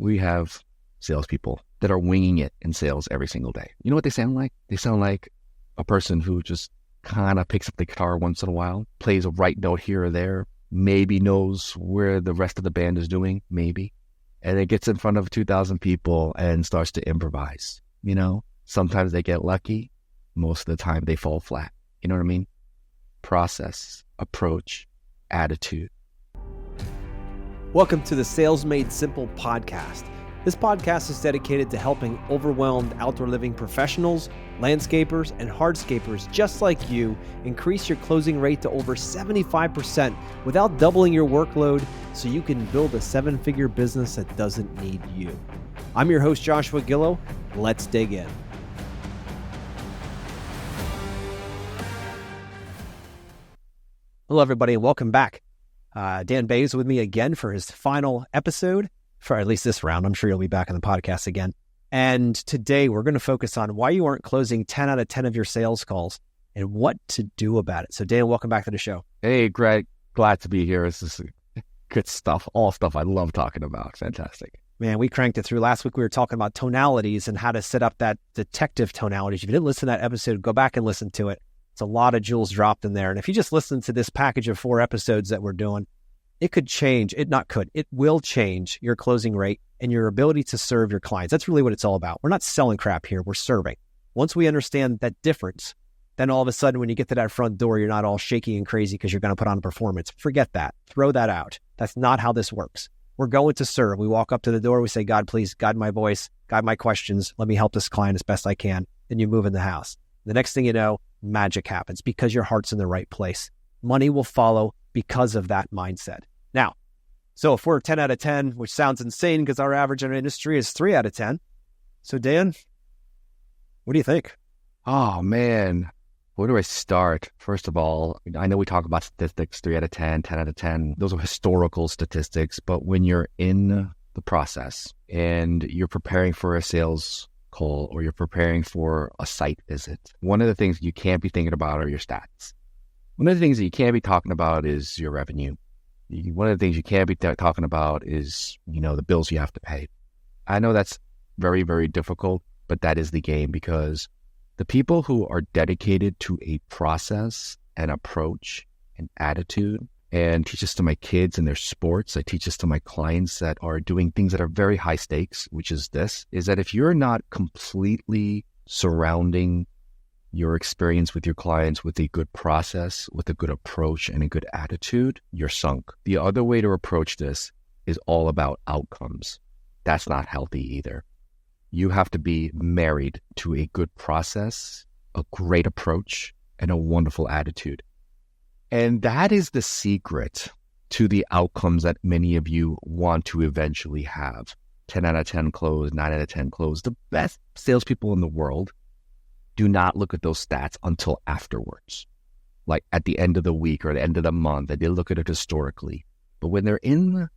We have salespeople that are winging it in sales every single day. You know what they sound like? They sound like a person who just kind of picks up the guitar once in a while, plays a right note here or there, maybe knows where the rest of the band is doing, maybe, and then gets in front of 2,000 people and starts to improvise. You know, sometimes they get lucky. Most of the time they fall flat. You know what I mean? Process, approach, attitude. Welcome to the Sales Made Simple podcast. This podcast is dedicated to helping overwhelmed outdoor living professionals, landscapers, and hardscapers just like you increase your closing rate to over 75% without doubling your workload so you can build a seven-figure business that doesn't need you. I'm your host, Joshua Gillow. Let's dig in. Hello, everybody, and welcome back. Dan Bay is with me again for his final episode, for at least this round. I'm sure he'll be back on the podcast again. And today we're going to focus on why you aren't closing 10 out of 10 of your sales calls and what to do about it. So Dan, welcome back to the show. Hey, Greg. Glad to be here. This is good stuff. All stuff I love talking about. Fantastic. Man, we cranked it through. Last week we were talking about tonalities and how to set up that detective tonalities. If you didn't listen to that episode, go back and listen to it. It's a lot of jewels dropped in there. And if you just listen to this package of 4 episodes that we're doing, it could change. It will change your closing rate and your ability to serve your clients. That's really what it's all about. We're not selling crap here. We're serving. Once we understand that difference, then all of a sudden when you get to that front door, you're not all shaky and crazy because you're going to put on a performance. Forget that. Throw that out. That's not how this works. We're going to serve. We walk up to the door. We say, God, please guide my voice, guide my questions. Let me help this client as best I can. Then you move in the house. The next thing you know, magic happens because your heart's in the right place. Money will follow because of that mindset. Now, so if we're 10 out of 10, which sounds insane because our average in our industry is 3 out of 10. So Dan, what do you think? Oh, man. Where do I start? First of all, I know we talk about statistics, 3 out of 10, 10 out of 10. Those are historical statistics. But when you're in the process and you're preparing for a sales call or you're preparing for a site visit, one of the things you can't be thinking about are your stats. One of the things that you can't be talking about is your revenue. One of the things you can't be talking about is, the bills you have to pay. I know that's very, very difficult, but that is the game because the people who are dedicated to a process and approach and attitude, and teach this to my kids in their sports, I teach this to my clients that are doing things that are very high stakes, which is this, is that if you're not completely surrounding your experience with your clients with a good process, with a good approach and a good attitude, you're sunk. The other way to approach this is all about outcomes. That's not healthy either. You have to be married to a good process, a great approach, and a wonderful attitude. And that is the secret to the outcomes that many of you want to eventually have. 10 out of 10 close, 9 out of 10 close. The best salespeople in the world do not look at those stats until afterwards, like at the end of the week or the end of the month. They look at it historically. But when they're in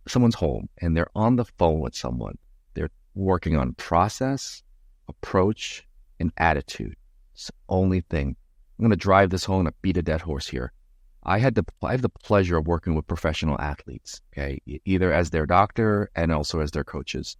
someone's home and they're on the phone with someone, they're working on process, approach, and attitude. It's the only thing. I'm going to drive this home and beat a dead horse here. I have the pleasure of working with professional athletes, okay, either as their doctor and also as their coaches.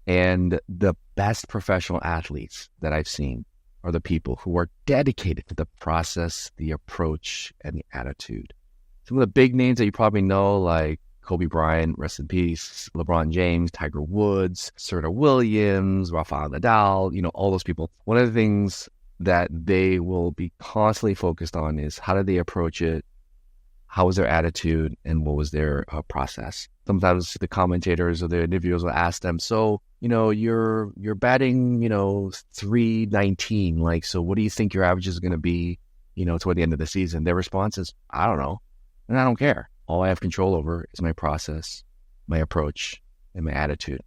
And the best professional athletes that I've seen are the people who are dedicated to the process, the approach, and the attitude. Some of the big names that you probably know, like Kobe Bryant, rest in peace, LeBron James, Tiger Woods, Serena Williams, Rafael Nadal, all those people. One of the things that they will be constantly focused on is how did they approach it, how was their attitude, and what was their process. Sometimes the commentators or the interviewers will ask them, so, you're batting, 319. Like, so what do you think your average is going to be, toward the end of the season? Their response is, I don't know. And I don't care. All I have control over is my process, my approach, and my attitude.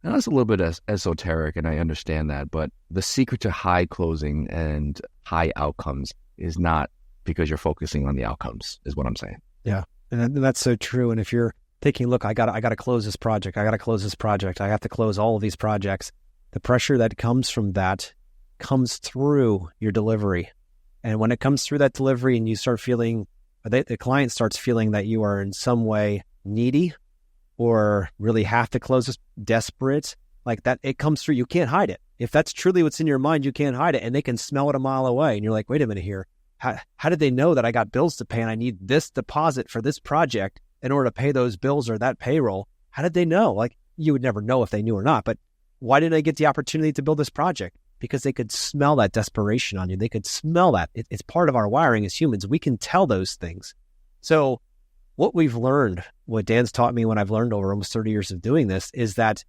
Now, that's a little bit esoteric, and I understand that. But the secret to high closing and high outcomes is not because you're focusing on the outcomes, is what I'm saying. Yeah, and that's so true. And if you're thinking, look, I got to close this project. I got to close this project. I have to close all of these projects. The pressure that comes from that comes through your delivery. And when it comes through that delivery and you start feeling, the client starts feeling that you are in some way needy, or really have to close this, desperate, like that, it comes through. You can't hide it. If that's truly what's in your mind, you can't hide it, and they can smell it a mile away. And you're like, wait a minute here. How did they know that I got bills to pay and I need this deposit for this project in order to pay those bills or that payroll? How did they know? Like, you would never know if they knew or not, but why didn't I get the opportunity to build this project? Because they could smell that desperation on you. They could smell that. It's part of our wiring as humans. We can tell those things. So what we've learned, what Dan's taught me when I've learned over almost 30 years of doing this, is that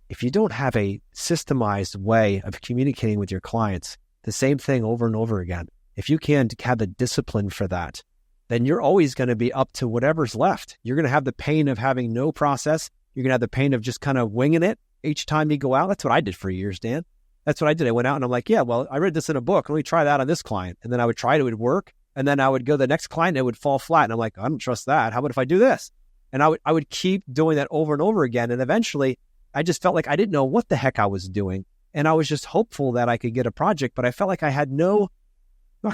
if you don't have a systemized way of communicating with your clients, the same thing over and over again, if you can't have the discipline for that, then you're always going to be up to whatever's left. You're going to have the pain of having no process. You're going to have the pain of just kind of winging it each time you go out. That's what I did for years, Dan. That's what I did. I went out and I'm like, yeah, well, I read this in a book. Let me try that on this client. And then I would try it, it would work. And then I would go to the next client and it would fall flat. And I'm like, I don't trust that. How about if I do this? And I would keep doing that over and over again. And eventually I just felt like I didn't know what the heck I was doing. And I was just hopeful that I could get a project, but I felt like I had not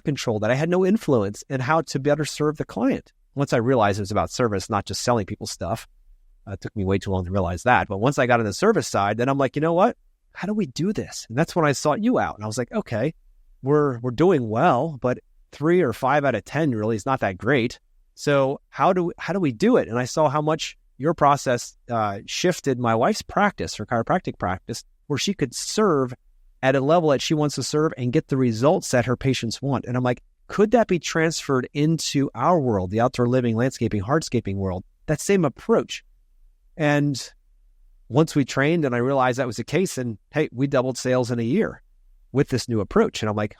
control, that I had no influence in how to better serve the client. Once I realized it was about service, not just selling people stuff. It took me way too long to realize that. But once I got on the service side, then I'm like, you know what? How do we do this? And that's when I sought you out. And I was like, okay, we're doing well, but 3 or 5 out of 10 really is not that great. So how do we do it? And I saw how much your process shifted my wife's practice, her chiropractic practice, where she could serve at a level that she wants to serve and get the results that her patients want. And I'm like, could that be transferred into our world, the outdoor living, landscaping, hardscaping world? That same approach. And once we trained and I realized that was the case, and hey, we doubled sales in a year with this new approach. And I'm like,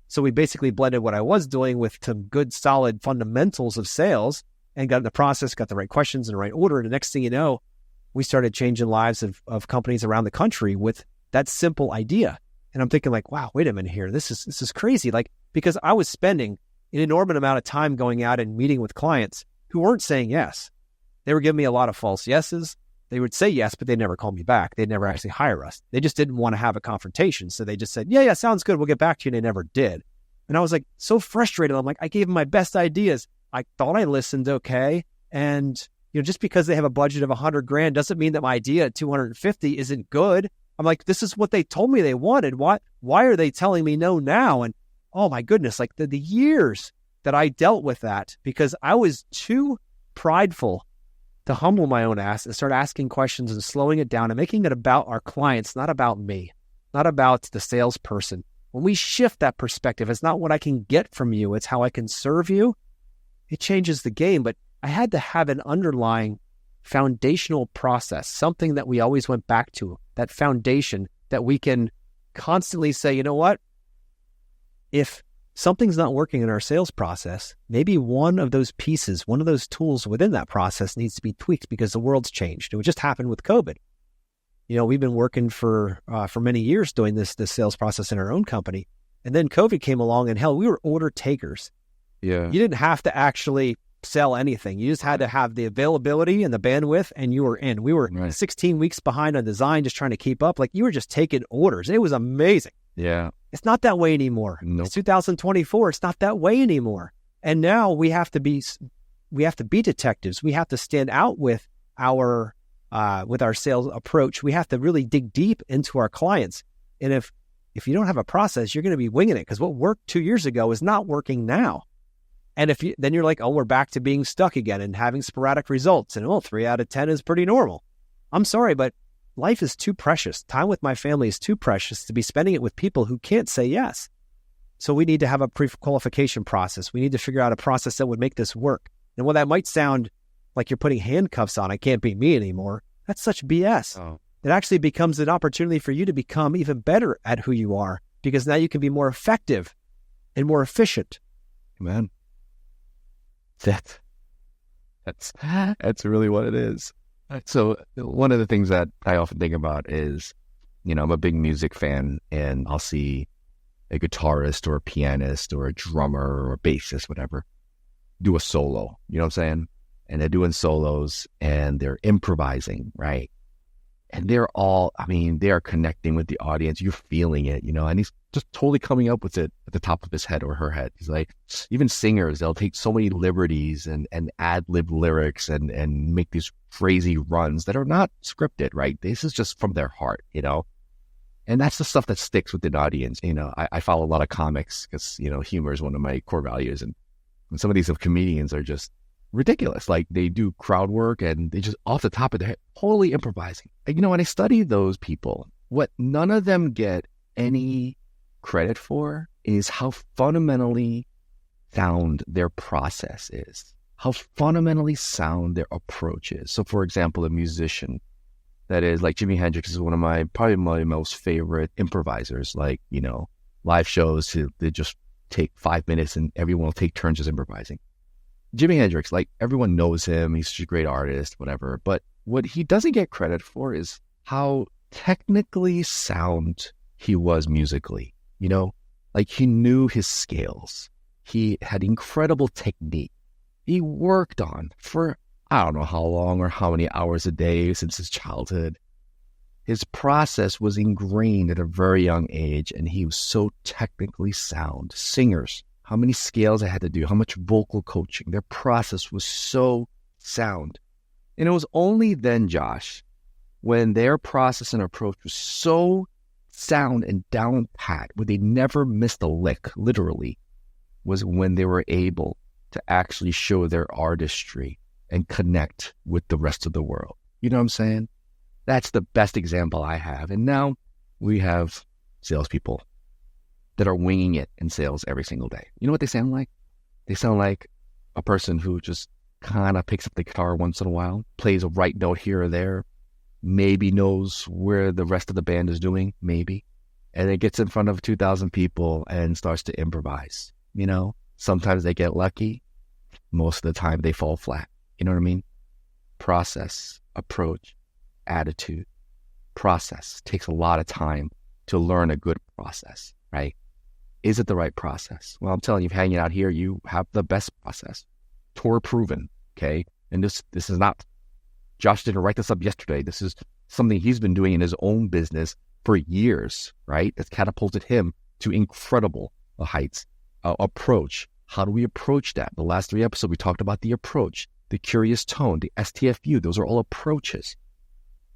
So we basically blended what I was doing with some good, solid fundamentals of sales and got in the process, got the right questions in the right order. And the next thing you know, we started changing lives of companies around the country with that simple idea. And I'm thinking like, wow, wait a minute here. This is crazy. Like, because I was spending an enormous amount of time going out and meeting with clients who weren't saying yes. They were giving me a lot of false yeses. They would say yes, but they'd never call me back. They'd never actually hire us. They just didn't want to have a confrontation. So they just said, yeah, sounds good. We'll get back to you. And they never did. And I was like, so frustrated. I'm like, I gave them my best ideas. I thought I listened okay. And, just because they have a budget of $100,000 doesn't mean that my idea at 250 isn't good. I'm like, this is what they told me they wanted. Why are they telling me no now? And oh my goodness, like the years that I dealt with that because I was too prideful to humble my own ass and start asking questions and slowing it down and making it about our clients, not about me, not about the salesperson. When we shift that perspective, it's not what I can get from you, it's how I can serve you. It changes the game, but I had to have an underlying foundational process, something that we always went back to, that foundation that we can constantly say, you know what? If something's not working in our sales process, maybe one of those pieces, one of those tools within that process needs to be tweaked because the world's changed. It just happened with COVID. We've been working for many years doing this sales process in our own company. And then COVID came along and hell, we were order takers. Yeah. You didn't have to actually sell anything. You just had to have the availability and the bandwidth and you were in. We were 16 weeks behind on design, just trying to keep up. Like you were just taking orders. It was amazing. Yeah. It's not that way anymore. Nope. It's 2024. It's not that way anymore. And now we have to be detectives. We have to stand out with our sales approach. We have to really dig deep into our clients. And if you don't have a process, you're going to be winging it because what worked 2 years ago is not working now. And then you're like, oh, we're back to being stuck again and having sporadic results. And 3 out of 10 is pretty normal. I'm sorry, but life is too precious. Time with my family is too precious to be spending it with people who can't say yes. So we need to have a pre-qualification process. We need to figure out a process that would make this work. And while that might sound like you're putting handcuffs on, it can't be me anymore. That's such BS. Oh. It actually becomes an opportunity for you to become even better at who you are because now you can be more effective and more efficient. Man. That's really what it is. So one of the things that I often think about is, I'm a big music fan and I'll see a guitarist or a pianist or a drummer or a bassist, whatever, do a solo, you know what I'm saying? And they're doing solos and they're improvising, right? And they're all, I mean, they are connecting with the audience. You're feeling it, and he's just totally coming up with it at the top of his head or her head. He's like, even singers, they'll take so many liberties and ad-lib lyrics and make these crazy runs that are not scripted, right? This is just from their heart, And that's the stuff that sticks with an audience. I follow a lot of comics because, humor is one of my core values. And some of these comedians are just ridiculous. Like they do crowd work and they just off the top of their head, totally improvising. And, when I study those people, what none of them get any credit for is how fundamentally sound their process is, how fundamentally sound their approach is. So for example, a musician that is like Jimi Hendrix is probably my most favorite improvisers. Like, live shows, they just take 5 minutes and everyone will take turns just improvising. Jimi Hendrix, like everyone knows him. He's such a great artist, whatever. But what he doesn't get credit for is how technically sound he was musically, like he knew his scales. He had incredible technique. He worked on for, I don't know how long or how many hours a day since his childhood. His process was ingrained at a very young age, and he was so technically sound. Singers, how many scales I had to do, how much vocal coaching. Their process was so sound. And it was only then, Josh, when their process and approach was so sound and down pat, where they never missed a lick, literally, was when they were able to actually show their artistry and connect with the rest of the world. You know what I'm saying? That's the best example I have. And now we have salespeople that are winging it in sales every single day. You know what they sound like? They sound like a person who just kind of picks up the guitar once in a while, plays a right note here or there, maybe knows where the rest of the band is doing, maybe, and then gets in front of 2,000 people and starts to improvise. Sometimes they get lucky. Most of the time they fall flat. You know what I mean? Process, approach, attitude. Process takes a lot of time to learn a good process, right? Is it the right process? Well, I'm telling you, hanging out here, you have the best process. Tour proven, okay? And this is not, Josh didn't write this up yesterday. This is something he's been doing in his own business for years, right? That's catapulted him to incredible heights. Approach. How do we approach that? The last 3 episodes, we talked about the approach, the curious tone, the STFU. Those are all approaches.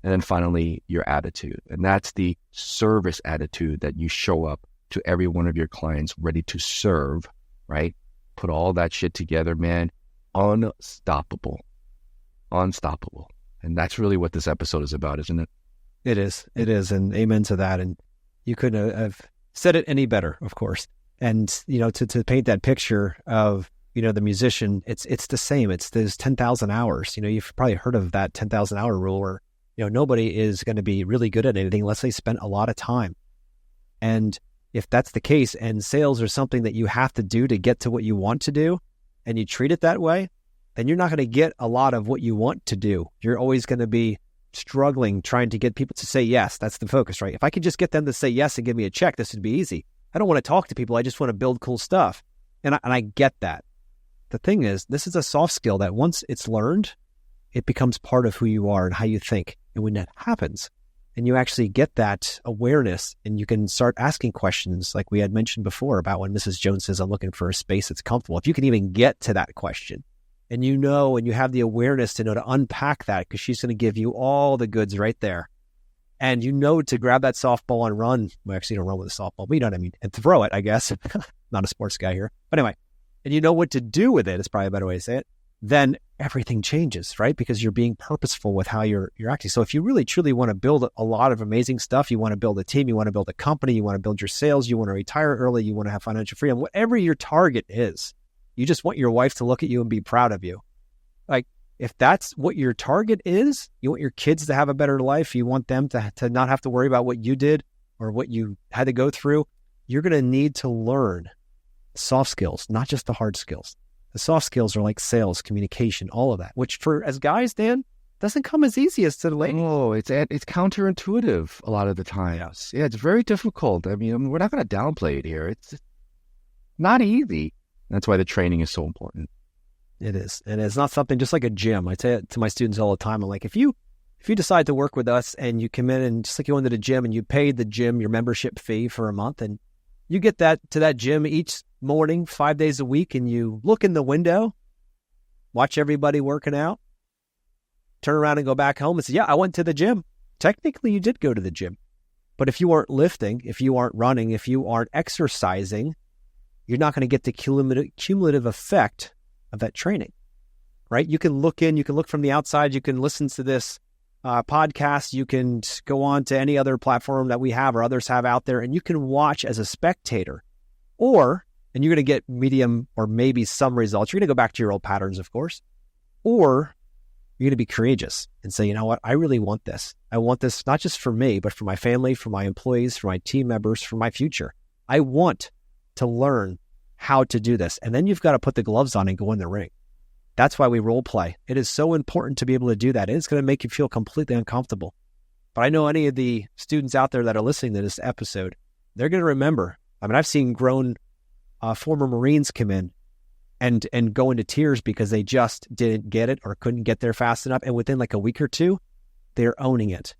And then finally, your attitude. And that's the service attitude that you show up to every one of your clients ready to serve, right? Put all that shit together, man. Unstoppable. Unstoppable. And that's really what this episode is about, isn't it? It is. It is. And amen to that. And you couldn't have said it any better, of course. And, to paint that picture of, the musician, it's the same. It's those 10,000 hours. You've probably heard of that 10,000 hour rule where, nobody is going to be really good at anything unless they spend a lot of time. And if that's the case, and sales are something that you have to do to get to what you want to do, and you treat it that way, then you're not going to get a lot of what you want to do. You're always going to be struggling, trying to get people to say yes. That's the focus, right? If I could just get them to say yes and give me a check, this would be easy. I don't want to talk to people. I just want to build cool stuff. And I get that. The thing is, this is a soft skill that once it's learned, it becomes part of who you are and how you think. And when that happens, and you actually get that awareness, and you can start asking questions like we had mentioned before about when Mrs. Jones says, I'm looking for a space that's comfortable. If you can even get to that question, and and you have the awareness to know to unpack that, because she's going to give you all the goods right there. And to grab that softball and run. Well, actually, you don't run with a softball, but you know what I mean. And throw it, I guess. Not a sports guy here. But anyway, and you know what to do with it, is probably a better way to say it. Then everything changes, right? Because you're being purposeful with how you're acting. So if you really, truly want to build a lot of amazing stuff, you want to build a team, you want to build a company, you want to build your sales, you want to retire early, you want to have financial freedom, whatever your target is, you just want your wife to look at you and be proud of you. Like, if that's what your target is, you want your kids to have a better life, you want them to not have to worry about what you did or what you had to go through, you're going to need to learn soft skills, not just the hard skills. The soft skills are like sales, communication, all of that, which as guys, Dan, doesn't come as easy as to the ladies. Oh, it's counterintuitive a lot of the times. Yeah, it's very difficult. I mean, we're not going to downplay it here. It's not easy. That's why the training is so important. It is. And it's not something just like a gym. I say it to my students all the time. I'm like, if you if you decide to work with us and you come in and just like you went to the gym and you paid the gym your membership fee for a month and you get that to that gym each morning, 5 days a week, and you look in the window, watch everybody working out, turn around and go back home and say, yeah, I went to the gym. Technically, you did go to the gym. But if you aren't lifting, if you aren't running, if you aren't exercising, you're not going to get the cumulative effect of that training, right? You can look from the outside, you can listen to this podcast, you can go on to any other platform that we have or others have out there, and you can watch as a spectator, and you're going to get medium or maybe some results. You're going to go back to your old patterns, of course, or you're going to be courageous and say, you know what, I really want this. I want this not just for me, but for my family, for my employees, for my team members, for my future. I want to learn how to do this. And then you've got to put the gloves on and go in the ring. That's why we role play. It is so important to be able to do that. And it's going to make you feel completely uncomfortable. But I know any of the students out there that are listening to this episode, they're going to remember. I mean, I've seen grown former Marines come in and go into tears because they just didn't get it or couldn't get there fast enough. And within like a week or two, they're owning it.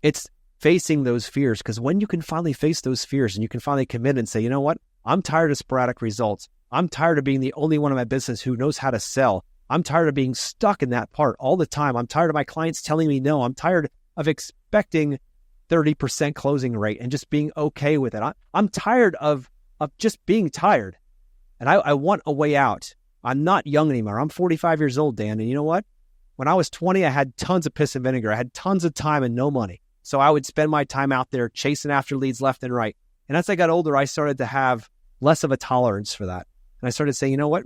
It's facing those fears, because when you can finally face those fears and you can finally commit and say, you know what, I'm tired of sporadic results. I'm tired of being the only one in my business who knows how to sell. I'm tired of being stuck in that part all the time. I'm tired of my clients telling me no. I'm tired of expecting 30% closing rate and just being okay with it. I'm tired of just being tired. And I want a way out. I'm not young anymore. I'm 45 years old, Dan. And you know what? When I was 20, I had tons of piss and vinegar. I had tons of time and no money. So I would spend my time out there chasing after leads left and right. And as I got older, I started to have less of a tolerance for that. And I started saying, you know what?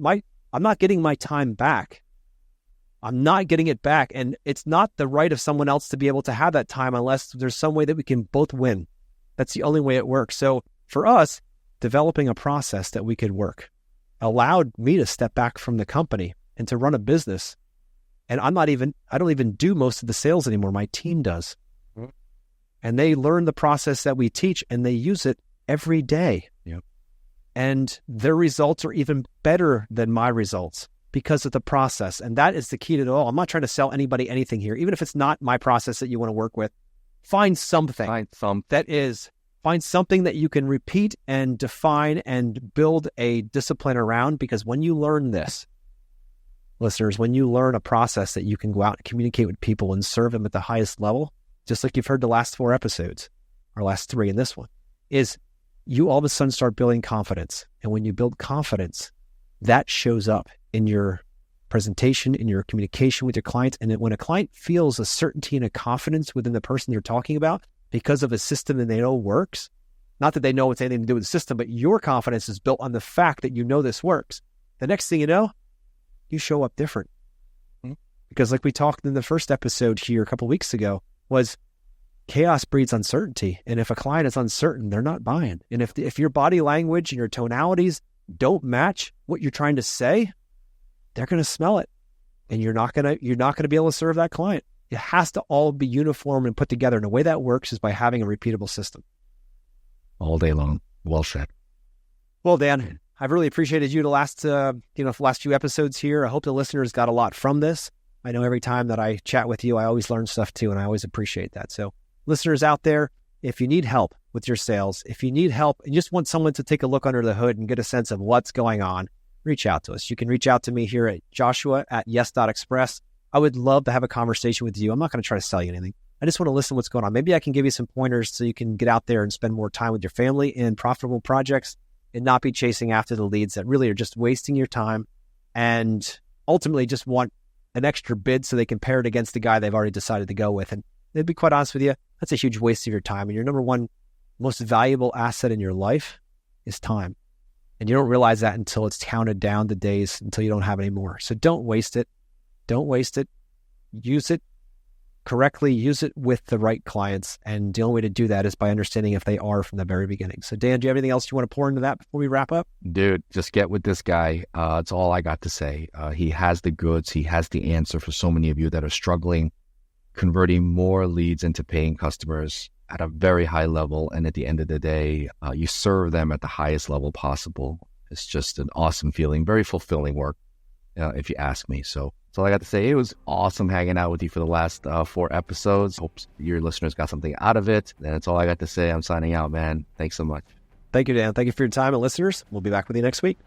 I'm not getting my time back. I'm not getting it back. And it's not the right of someone else to be able to have that time unless there's some way that we can both win. That's the only way it works. So for us, developing a process that we could work allowed me to step back from the company and to run a business. And I don't even do most of the sales anymore. My team does. Mm-hmm. And they learn the process that we teach and they use it every day. Yep. And their results are even better than my results because of the process. And that is the key to it all. I'm not trying to sell anybody anything here. Even if it's not my process that you want to work with, find something that you can repeat and define and build a discipline around. Because when you learn this, listeners, when you learn a process that you can go out and communicate with people and serve them at the highest level, just like you've heard the last 4 episodes, or last 3 in this one, is you all of a sudden start building confidence. And when you build confidence, that shows up in your presentation, in your communication with your clients. And when a client feels a certainty and a confidence within the person you're talking about because of a system that they know works, not that they know it's anything to do with the system, but your confidence is built on the fact that you know this works. The next thing you know, you show up different. Mm-hmm. Because like we talked in the first episode here a couple of weeks ago, was chaos breeds uncertainty. And if a client is uncertain, they're not buying. And if your body language and your tonalities don't match what you're trying to say, they're going to smell it. And you're not going to be able to serve that client. It has to all be uniform and put together. And the way that works is by having a repeatable system. All day long. Well said. Well, Dan, I've really appreciated you the last few episodes here. I hope the listeners got a lot from this. I know every time that I chat with you, I always learn stuff too, and I always appreciate that. So listeners out there, if you need help with your sales, if you need help and just want someone to take a look under the hood and get a sense of what's going on, reach out to us. You can reach out to me here at joshua@yes.express. I would love to have a conversation with you. I'm not going to try to sell you anything. I just want to listen to what's going on. Maybe I can give you some pointers so you can get out there and spend more time with your family in profitable projects and not be chasing after the leads that really are just wasting your time and ultimately just want an extra bid so they can pair it against the guy they've already decided to go with. And to be quite honest with you, that's a huge waste of your time. And your number one most valuable asset in your life is time. And you don't realize that until it's counted down to days until you don't have any more. So don't waste it. Don't waste it. Use it correctly. Use it with the right clients. And the only way to do that is by understanding if they are from the very beginning. So Dan, do you have anything else you want to pour into that before we wrap up? Dude, just get with this guy. It's all I got to say. He has the goods. He has the answer for so many of you that are struggling, converting more leads into paying customers at a very high level. And at the end of the day, you serve them at the highest level possible. It's just an awesome feeling, very fulfilling work, if you ask me. So That's all I got to say. It was awesome hanging out with you for the last 4 episodes. Hope your listeners got something out of it. That's all I got to say. I'm signing out, man. Thanks so much. Thank you, Dan. Thank you for your time. And listeners, we'll be back with you next week.